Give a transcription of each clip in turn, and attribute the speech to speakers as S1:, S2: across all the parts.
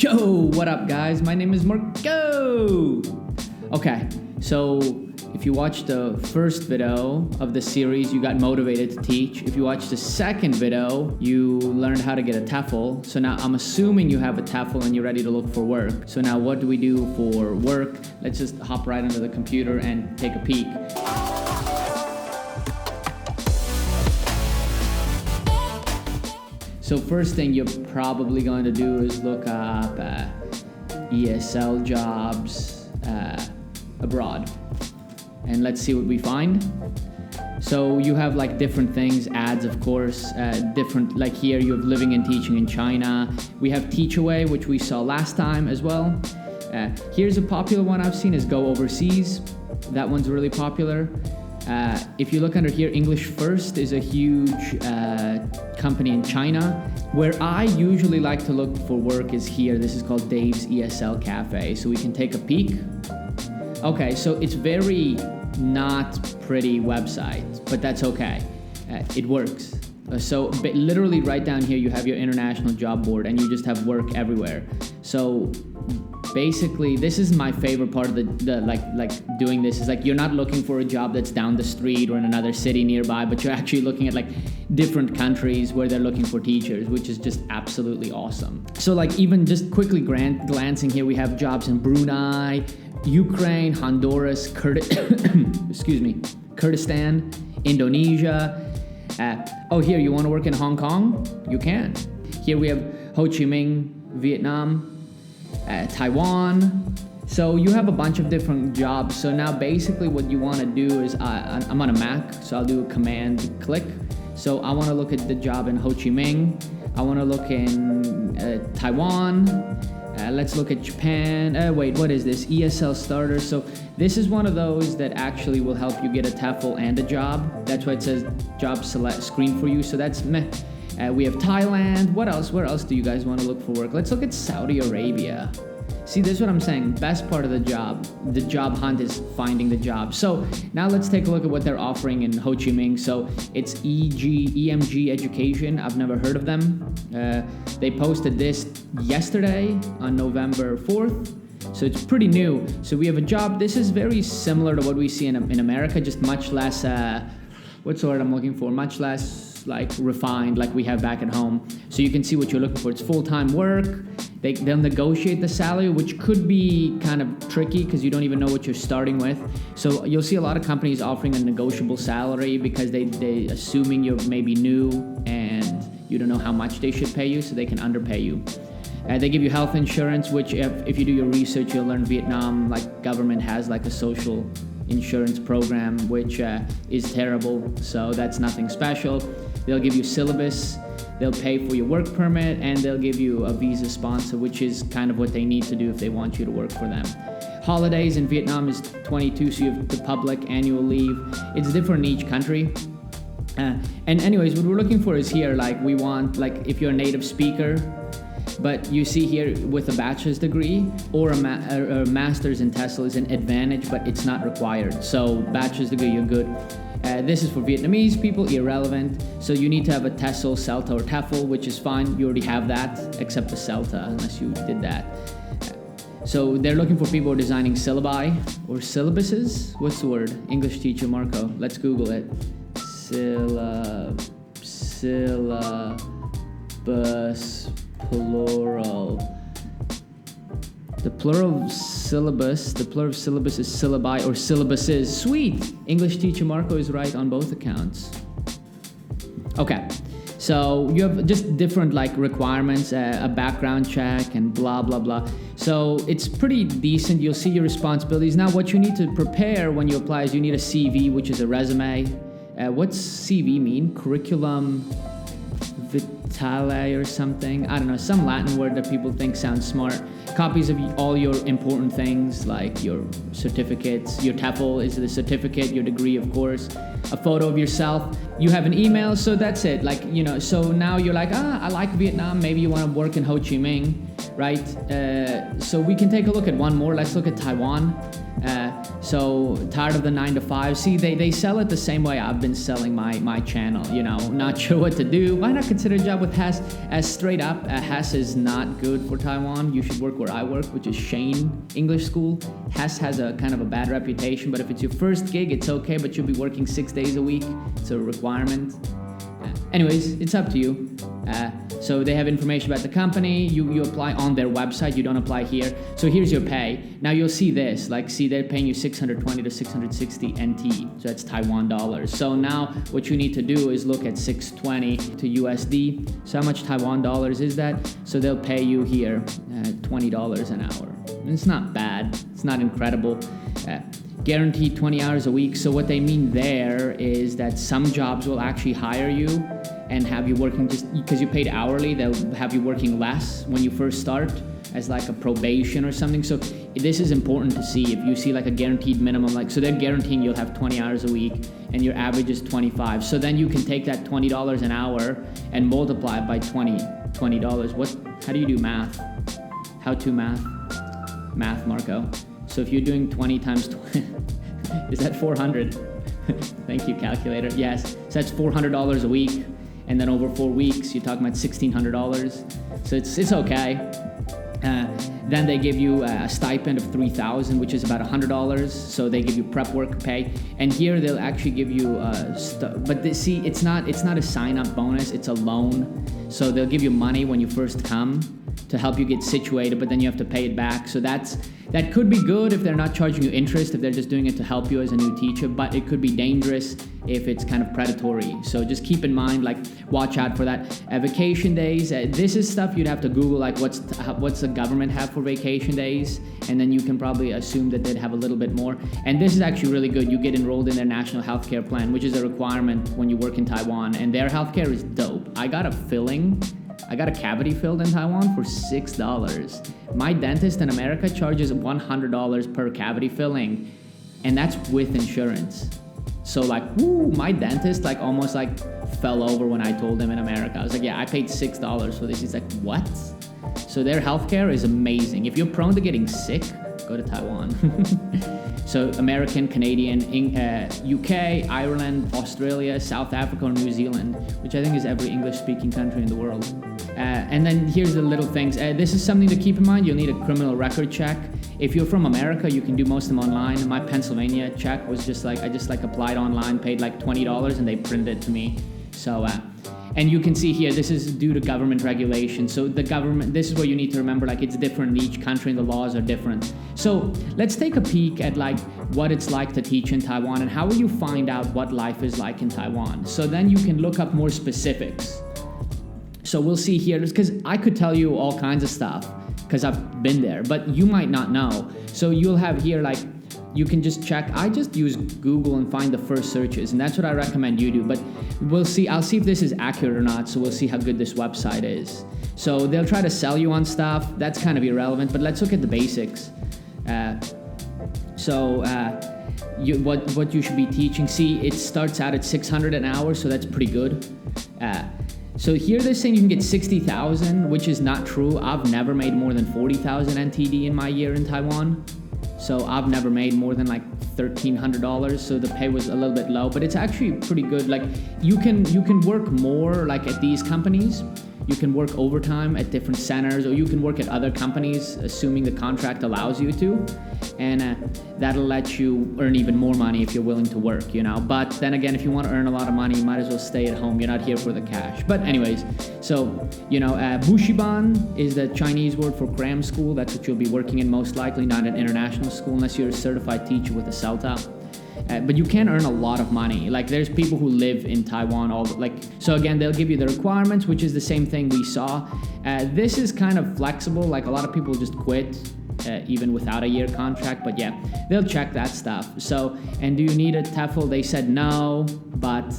S1: Yo, what up guys? My name is Marko. Okay, so if you watched the first video of the series, you got motivated to teach. If you watched the second video, you learned how to get a TEFL. So now I'm assuming you have a TEFL and you're ready to look for work. So now what do we do for work? Let's just hop right onto the computer and take a peek. So first thing you're probably going to do is look up ESL jobs abroad. And let's see what we find. So you have like different things, ads of course, different, like here you have living and teaching in China. We have Teach Away, which we saw last time as well. Here's a popular one I've seen is Go Overseas. That one's really popular. If you look under here, English First is a huge company in China. Where I usually like to look for work is here. This is called Dave's ESL Cafe. So we can take a peek. Okay, so it's very not pretty website, but that's okay. It works. So literally right down here, you have your international job board and you just have work everywhere. So basically, this is my favorite part of the like doing this is like you're not looking for a job that's down the street or in another city nearby, but you're actually looking at like different countries where they're looking for teachers, which is just absolutely awesome. So like even just quickly glancing here, we have jobs in Brunei, Ukraine, Honduras, Kurdistan, Indonesia. Here, you want to work in Hong Kong? You can. Here we have Ho Chi Minh, Vietnam, Taiwan. So you have a bunch of different jobs. So now basically what you want to do is, I'm on a Mac, so I'll do a command click. So I want to look at the job in Ho Chi Minh. I want to look in Taiwan. Let's look at Japan. Wait, what is this? ESL starter. So this is one of those that actually will help you get a TEFL and a job. That's why it says job select screen for you. So that's meh. We have Thailand. What else? Where else do you guys want to look for work? Let's look at Saudi Arabia. See, this is what I'm saying. Best part of the job hunt is finding the job. So now let's take a look at what they're offering in Ho Chi Minh. So it's EMG Education. I've never heard of them. They posted this yesterday on November 4th. So it's pretty new. So we have a job. This is very similar to what we see in America, just much less, what's the word I'm looking for? Much less like refined like we have back at home. So you can see what you're looking for. It's full-time work. They'll negotiate the salary, which could be kind of tricky because you don't even know what you're starting with. So you'll see a lot of companies offering a negotiable salary because they assuming you're maybe new and you don't know how much they should pay you, so they can underpay you. They give you health insurance, which if you do your research, you'll learn Vietnam, like government has like a social insurance program, which is terrible. So that's nothing special. They'll give you syllabus. They'll pay for your work permit, and they'll give you a visa sponsor, which is kind of what they need to do if they want you to work for them. Holidays in Vietnam is 22, so you have the public annual leave. It's different in each country. And anyways, what we're looking for is here, like we want, like if you're a native speaker, but you see here with a bachelor's degree or a master's in TESOL is an advantage, but it's not required. So bachelor's degree, you're good. This is for Vietnamese people, irrelevant. So you need to have a TESOL, CELTA, or TEFL, which is fine. You already have that, except the CELTA, unless you did that. So they're looking for people who are designing syllabi or syllabuses. What's the word? English teacher Marko. Let's Google it. Syllabus plural. The plural of syllabus is syllabi or syllabuses. Sweet! English teacher Marko is right on both accounts. Okay, so you have just different like requirements, a background check and blah, blah, blah. So it's pretty decent. You'll see your responsibilities. Now what you need to prepare when you apply is you need a CV, which is a resume. What's CV mean? Curriculum vitae or something. I don't know, some Latin word that people think sounds smart. Copies of all your important things like your certificates. Your TEFL is the certificate, your degree of course. A photo of yourself. You have an email, so that's it. Like, you know, so now you're like, I like Vietnam. Maybe you want to work in Ho Chi Minh. right? So we can take a look at one more. Let's look at Taiwan. So tired of the 9 to 5. See, they sell it the same way I've been selling my channel, you know, not sure what to do. Why not consider a job with Hess? As straight up, Hess is not good for Taiwan. You should work where I work, which is Shane English School. Hess has a kind of a bad reputation, but if it's your first gig, it's okay, but you'll be working 6 days a week. It's a requirement. Anyways, it's up to you. So they have information about the company. You apply on their website. You don't apply here. So here's your pay. Now you'll see this. Like, see, they're paying you 620 to 660 NT. So that's Taiwan dollars. So now what you need to do is look at 620 to USD. So how much Taiwan dollars is that? So they'll pay you here $20 an hour. And it's not bad. It's not incredible. Guaranteed 20 hours a week. So what they mean there is that some jobs will actually hire you and have you working just because you paid hourly. They'll have you working less when you first start as like a probation or something. So this is important to see. If you see like a guaranteed minimum, like, so they're guaranteeing you'll have 20 hours a week and your average is 25. So then you can take that $20 an hour and multiply it by $20. How do you do math? How to math, Marco? So if you're doing 20 times 20, is that 400? Thank you, calculator. Yes, so that's $400 a week. And then over 4 weeks, you're talking about $1,600. So it's okay. Then they give you a stipend of $3,000, which is about $100. So they give you prep work pay. And here they'll actually give you, see, it's not a sign-up bonus, it's a loan. So they'll give you money when you first come to help you get situated, but then you have to pay it back. So that could be good if they're not charging you interest, if they're just doing it to help you as a new teacher, but it could be dangerous if it's kind of predatory. So just keep in mind, like, watch out for that. Vacation days, this is stuff you'd have to Google, like what's the government have for vacation days, and then you can probably assume that they'd have a little bit more. And this is actually really good. You get enrolled in their national healthcare plan, which is a requirement when you work in Taiwan, and their healthcare is dope. I got a cavity filled in Taiwan for $6. My dentist in America charges $100 per cavity filling, and that's with insurance. So like, woo, my dentist like almost like fell over when I told him in America. I was like, yeah, I paid $6 for this. He's like, what? So their healthcare is amazing. If you're prone to getting sick, go to Taiwan. So American, Canadian, UK, Ireland, Australia, South Africa, or New Zealand, which I think is every English-speaking country in the world. And then here's the little things. This is something to keep in mind. You'll need a criminal record check. If you're from America, you can do most of them online. My Pennsylvania check was just like, I just like applied online, paid like $20, and they printed it to me. So, and you can see here, this is due to government regulation. So the government, this is what you need to remember, like it's different in each country and the laws are different. So let's take a peek at like what it's like to teach in Taiwan and how will you find out what life is like in Taiwan. So then you can look up more specifics. So we'll see here, because I could tell you all kinds of stuff because I've been there, but you might not know. So you'll have here like, you can just check. I just use Google and find the first searches, and that's what I recommend you do. But we'll see. I'll see if this is accurate or not, so we'll see how good this website is. So they'll try to sell you on stuff. That's kind of irrelevant, but let's look at the basics. What you should be teaching. See, it starts out at $600 an hour, so that's pretty good. So here they're saying you can get 60,000, which is not true. I've never made more than 40,000 NTD in my year in Taiwan. So I've never made more than like $1,300. So the pay was a little bit low, but it's actually pretty good. Like you can work more like at these companies. You can work overtime at different centers, or you can work at other companies, assuming the contract allows you to. And that'll let you earn even more money if you're willing to work, you know. But then again, if you want to earn a lot of money, you might as well stay at home. You're not here for the cash. But anyways, so, you know, Bushiban is the Chinese word for cram school. That's what you'll be working in most likely, not an international school, unless you're a certified teacher with a CELTA. But you can earn a lot of money. Like there's people who live in Taiwan, so again, they'll give you the requirements, which is the same thing we saw. This is kind of flexible. Like a lot of people just quit even without a year contract, but yeah, they'll check that stuff. So, and do you need a TEFL? They said no, but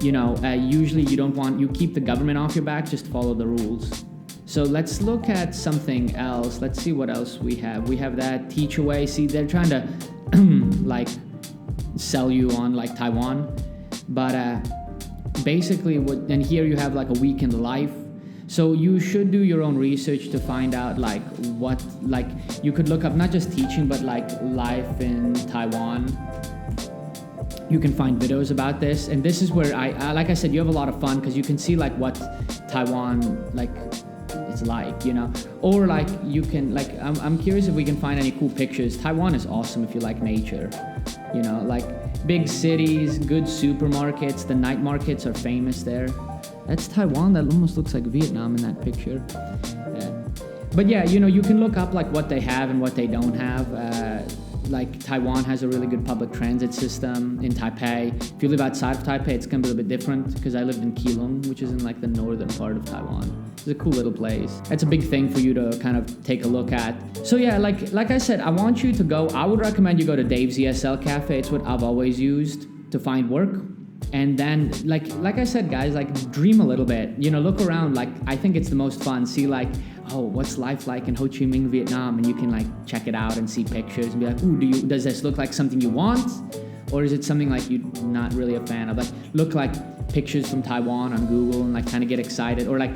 S1: you know, usually you keep the government off your back, just follow the rules. So let's look at something else. Let's see what else we have. We have that teach away. See, they're trying to like sell you on like Taiwan, but basically and here you have like a week in life. So you should do your own research to find out like what, like you could look up not just teaching, but like life in Taiwan. You can find videos about this, and this is where I like I said, you have a lot of fun because you can see like what Taiwan like it's like, you know, or like you can like I'm curious if we can find any cool pictures. Taiwan is awesome if you like nature, you know, like big cities, good supermarkets. The night markets are famous there. That's Taiwan. That almost looks like Vietnam in that picture. But yeah, you know, you can look up like what they have and what they don't have. Like Taiwan has a really good public transit system in Taipei. If you live outside of Taipei, it's gonna be a little bit different because I lived in Keelung, which is in like the northern part of Taiwan. It's a cool little place. That's a big thing for you to kind of take a look at. So yeah, like I said, I want you to go. I would recommend you go to Dave's ESL Cafe. It's what I've always used to find work. And then, like I said, guys, like dream a little bit. You know, look around. Like I think it's the most fun. See, like, oh, what's life like in Ho Chi Minh, Vietnam? And you can like check it out and see pictures and be like, ooh, does this look like something you want, or is it something like you're not really a fan of? Like, look like pictures from Taiwan on Google and like kind of get excited. Or like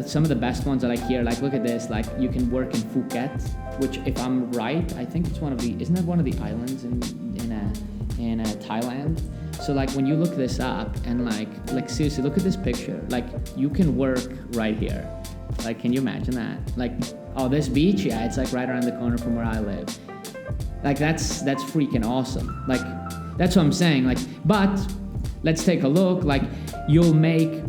S1: some of the best ones that I hear, like look at this, like you can work in Phuket, which if I'm right, I think it's isn't that one of the islands in Thailand? So like when you look this up and like seriously look at this picture, like you can work right here. Like, can you imagine that? Like, oh, this beach, yeah, it's like right around the corner from where I live. Like that's freaking awesome. Like that's what I'm saying. Like, but let's take a look. Like you'll make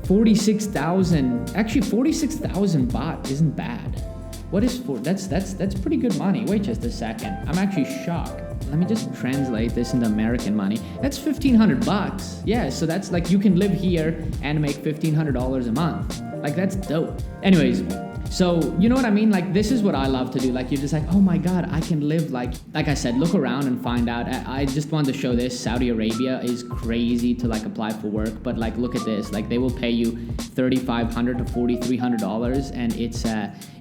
S1: 46,000 baht isn't bad. What is that's pretty good money. Wait just a second. I'm actually shocked. Let me just translate this into American money. That's $1,500. Yeah, so that's like you can live here and make $1,500 a month. Like that's dope. Anyways, so you know what I mean? Like this is what I love to do. Like you're just like, oh my God, I can live like I said, look around and find out. I just wanted to show this. Saudi Arabia is crazy to like apply for work, but like look at this. Like they will pay you $3,500 to $4,300, and it's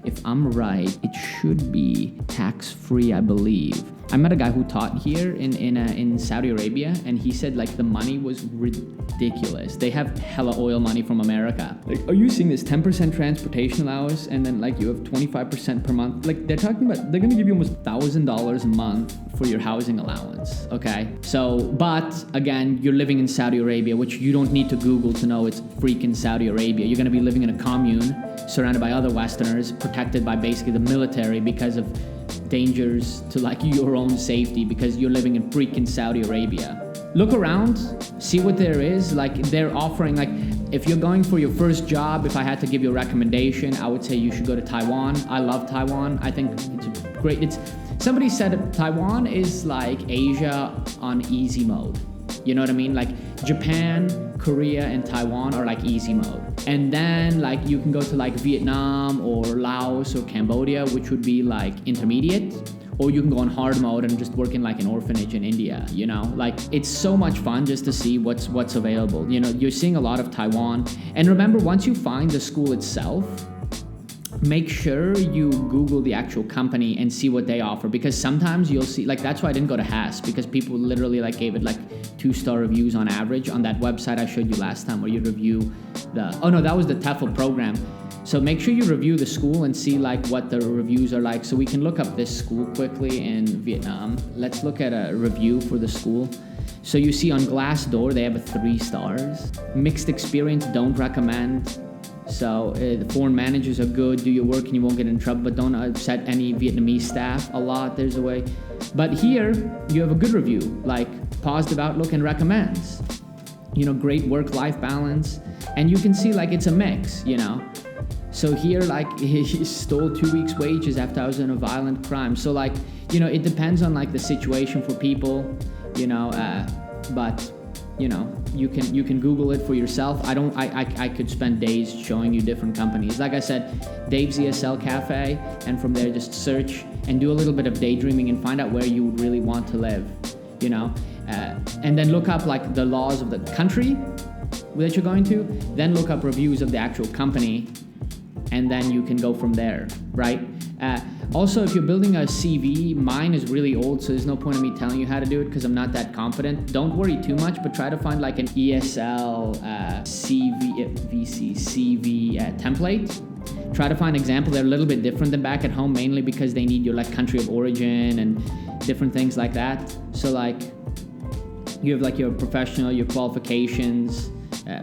S1: if I'm right, it should be tax-free, I believe. I met a guy who taught here in Saudi Arabia, and he said like the money was ridiculous. They have hella oil money from America. Like, are you seeing this 10% transportation allowance, and then like you have 25% per month? Like they're talking about they're gonna give you almost $1,000 a month for your housing allowance. Okay, so but again, you're living in Saudi Arabia, which you don't need to Google to know it's freaking Saudi Arabia. You're gonna be living in a commune surrounded by other Westerners, protected by basically the military because of dangers to like your own safety because you're living in freaking Saudi Arabia. Look around, see what there is. Like they're offering, like if you're going for your first job, if I had to give you a recommendation, I would say you should go to Taiwan. I love Taiwan. I think it's great. Somebody said Taiwan is like Asia on easy mode. You know what I mean? Like Japan, Korea, and Taiwan are like easy mode. And then like you can go to like Vietnam or Laos or Cambodia, which would be like intermediate. Or you can go on hard mode and just work in like an orphanage in India, you know? Like it's so much fun just to see what's available. You know, you're seeing a lot of Taiwan. And remember, once you find the school itself, make sure you Google the actual company and see what they offer, because sometimes you'll see, like that's why I didn't go to HAS, because people literally like gave it like 2-star reviews on average on that website I showed you last time where you review that was the TEFL program. So make sure you review the school and see like what the reviews are like. So we can look up this school quickly in Vietnam. Let's look at a review for the school. So you see on Glassdoor they have a 3 stars. Mixed experience, don't recommend. So the foreign managers are good, do your work and you won't get in trouble, but don't upset any Vietnamese staff a lot, there's a way. But here, you have a good review, like positive outlook and recommends. You know, great work-life balance. And you can see like it's a mix, you know. So here, like he stole 2 weeks' wages after I was in a violent crime. So like, you know, it depends on like the situation for people, you know, but you know, you can Google it for yourself. I could spend days showing you different companies. Like I said, Dave's ESL Cafe, and from there just search and do a little bit of daydreaming and find out where you would really want to live, you know, and then look up like the laws of the country that you're going to, then look up reviews of the actual company, and then you can go from there, right? Also, if you're building a CV, mine is really old, so there's no point in me telling you how to do it because I'm not that confident. Don't worry too much, but try to find like an ESL CV template. Try to find examples that are a little bit different than back at home, mainly because they need your like country of origin and different things like that. So like you have like your professional, your qualifications.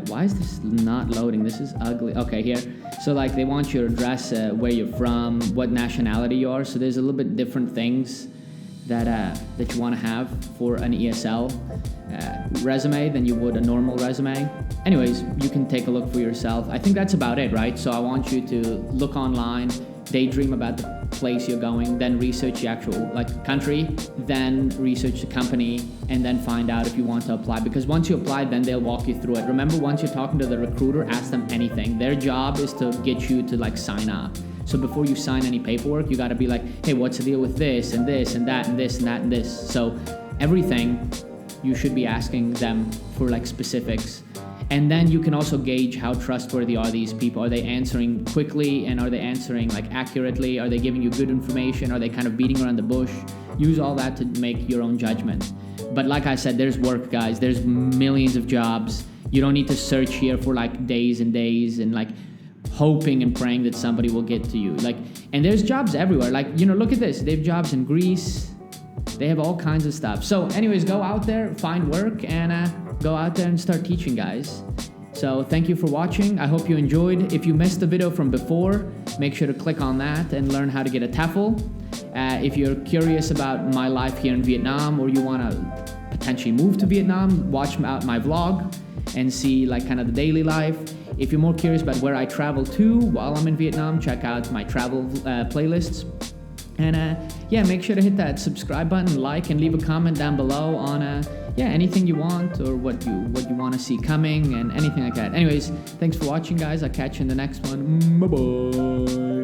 S1: Why is this not loading? This is ugly. Okay, here. So like they want your address, where you're from, what nationality you are. So there's a little bit different things that you want to have for an ESL resume than you would a normal resume. Anyways, you can take a look for yourself. I think that's about it, right? So I want you to look online, daydream about the place you're going, then research the actual like country, then research the company, and then find out if you want to apply. Because once you apply, then they'll walk you through it. Remember, once you're talking to the recruiter, ask them anything. Their job is to get you to like sign up. So before you sign any paperwork, you got to be like, hey, what's the deal with this and this and that and this and that and this. So everything you should be asking them for like specifics. And then you can also gauge how trustworthy are these people. Are they answering quickly, and are they answering like accurately? Are they giving you good information? Are they kind of beating around the bush? Use all that to make your own judgment. But like I said, there's work, guys. There's millions of jobs. You don't need to search here for like days and days and like hoping and praying that somebody will get to you. Like, and there's jobs everywhere. Like, you know, look at this. They have jobs in Greece. They have all kinds of stuff. So anyways, go out there, find work, and go out there and start teaching, guys. So thank you for watching. I hope you enjoyed. If you missed the video from before, make sure to click on that and learn how to get a TEFL. If you're curious about my life here in Vietnam, or you want to potentially move to Vietnam, watch out my vlog and see like kind of the daily life. If you're more curious about where I travel to while I'm in Vietnam, check out my travel playlists. And yeah, make sure to hit that subscribe button, like, and leave a comment down below on yeah, anything you want or what you want to see coming and anything like that. Anyways, thanks for watching, guys. I'll catch you in the next one. Bye-bye.